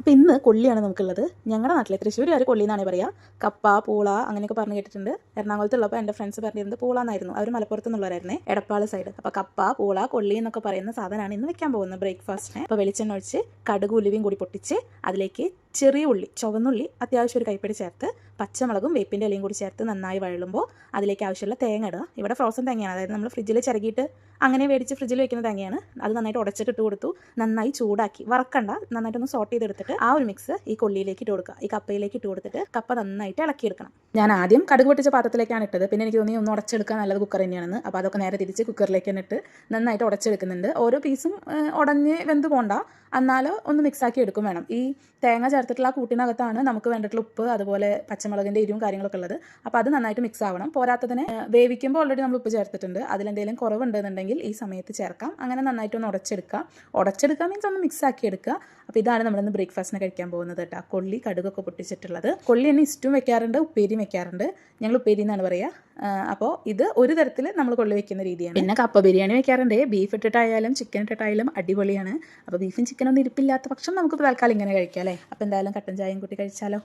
അപ്പോൾ ഇന്ന് കൊള്ളിയാണ് നമുക്കുള്ളത്. ഞങ്ങളുടെ നാട്ടിലെ തൃശ്ശൂരുകാർ കൊള്ളി എന്നാണ് പറയുക. കപ്പ, പൂള അങ്ങനെയൊക്കെ പറഞ്ഞ് കേട്ടിട്ടുണ്ട്. എറണാകുളത്തുള്ളപ്പോൾ എൻ്റെ ഫ്രണ്ട്സ് പറഞ്ഞിരുന്നത് പൂള എന്നായിരുന്നു. അവർ മലപ്പുറത്ത് നിന്നുള്ളവരായിരുന്നേ, എടപ്പാൾ സൈഡ്. അപ്പോൾ കപ്പ, പൂള, കൊള്ളി എന്നൊക്കെ പറയുന്ന സാധനമാണ് ഇന്ന് വെക്കാൻ പോകുന്നത് ബ്രേക്ക്ഫാസ്റ്റിന്. അപ്പോൾ വെളിച്ചെണ്ണ ഒഴിച്ച് കടുക് ഉലുവയും കൂടി പൊട്ടിച്ച് അതിലേക്ക് ചെറിയ ഉള്ളി, ചുവന്നുള്ളി അത്യാവശ്യം ഒരു കൈപ്പിടി ചേർത്ത് പച്ചമുളകും വേപ്പിൻ്റെ ഇലയും കൂടി ചേർത്ത് നന്നായി വഴളുമ്പോൾ അതിലേക്ക് ആവശ്യമുള്ള തേങ്ങ ഇടുക. ഇവിടെ ഫ്രോസൺ തേങ്ങയാണ്, അതായത് നമ്മൾ ഫ്രിഡ്ജിൽ ചിരകിയിട്ട് അങ്ങനെ മേടിച്ച് ഫ്രിഡ്ജിൽ വെക്കുന്ന തേങ്ങയാണ്. അത് നന്നായിട്ട് ഉടച്ചിട്ട് ഇട്ട് കൊടുത്തു. നന്നായി ചൂടാക്കി, വറക്കണ്ട, നന്നായിട്ടൊന്ന് സോട്ട് ചെയ്തെടുത്തിട്ട് ആ ഒരു മിക്സ് ഈ കൊള്ളിയിലേക്ക് ഇട്ട് കൊടുക്കുക. ഈ കപ്പയിലേക്ക് ഇട്ട് കൊടുത്തിട്ട് കപ്പ നന്നായിട്ട് ഇളക്കിയെടുക്കണം. ഞാൻ ആദ്യം കടുക് പൊട്ടിച്ച പാത്രത്തിലേക്കാണ് ഇട്ടത്. പിന്നെ എനിക്ക് തോന്നി ഒന്ന് ഉടച്ചെടുക്കാൻ നല്ലത് കുക്കർ തന്നെയാണെന്ന്. അപ്പോൾ അതൊക്കെ നേരെ തിരിച്ച് കുക്കറിലേക്ക് തന്നെ ഇട്ട് നന്നായിട്ട് ഉടച്ചെടുക്കുന്നുണ്ട്. ഓരോ പീസും ഉടഞ്ഞ് വെന്ത് പോകണ്ട, എന്നാലോ ഒന്ന് മിക്സാക്കി എടുക്കും വേണം. ഈ തേങ്ങ ചേർത്തിട്ടുള്ള ആ കൂട്ടിനകത്താണ് നമുക്ക് വേണ്ടിയിട്ടുള്ള ഉപ്പ്, അതുപോലെ പച്ചമുളകിൻ്റെ എരിവും കാര്യങ്ങളൊക്കെ ഉള്ളത്. അപ്പോൾ അത് നന്നായിട്ട് മിക്സ് ആവണം. പോരാത്തതിന് വേവിക്കുമ്പോൾ ഓൾറെഡി നമ്മൾ ഉപ്പ് ചേർത്തിട്ടുണ്ട്. അതിലെന്തെങ്കിലും കുറവുണ്ടെന്നുണ്ടെങ്കിൽ ഈ സമയത്ത് ചേർക്കാം. അങ്ങനെ നന്നായിട്ടൊന്ന് ഉടച്ചെടുക്കുക മീൻസ് ഒന്ന് മിക്സ് ആക്കി എടുക്കുക. അപ്പോൾ ഇതാണ് നമ്മളിന്ന് ബ്രേക്ക്ഫാസ്റ്റിന് കഴിക്കാൻ പോകുന്നത് കേട്ടോ. കൊള്ളി കടുകൊക്കെ പൊട്ടിച്ചിട്ടുള്ളത്. കൊള്ളി തന്നെ ഇഷ്ടവും വെക്കാറുണ്ട്, ഉപ്പേരിയും വെക്കാറുണ്ട്. ഞങ്ങൾ ഉപ്പേരി എന്നാണ് പറയുക. അപ്പോൾ ഇത് ഒരു തരത്തിൽ നമ്മൾ കൊള്ളി വെക്കുന്ന രീതിയാണ്. പിന്നെ കപ്പ ബിരിയാണി വെക്കാറുണ്ട്. ബീഫ് ഇട്ടിട്ടായാലും ചിക്കൻ ഇട്ടിട്ടായാലും അടിപൊളിയാണ്. അപ്പോൾ ബീഫും ചിക്കനൊന്നും ഇരിപ്പില്ലാത്ത പക്ഷം നമുക്ക് തൽക്കാലം ഇങ്ങനെ കഴിക്കാം അല്ലേ. അപ്പോൾ എന്തായാലും കട്ടൻ ചായയും കൂട്ടി കഴിച്ചാലോ.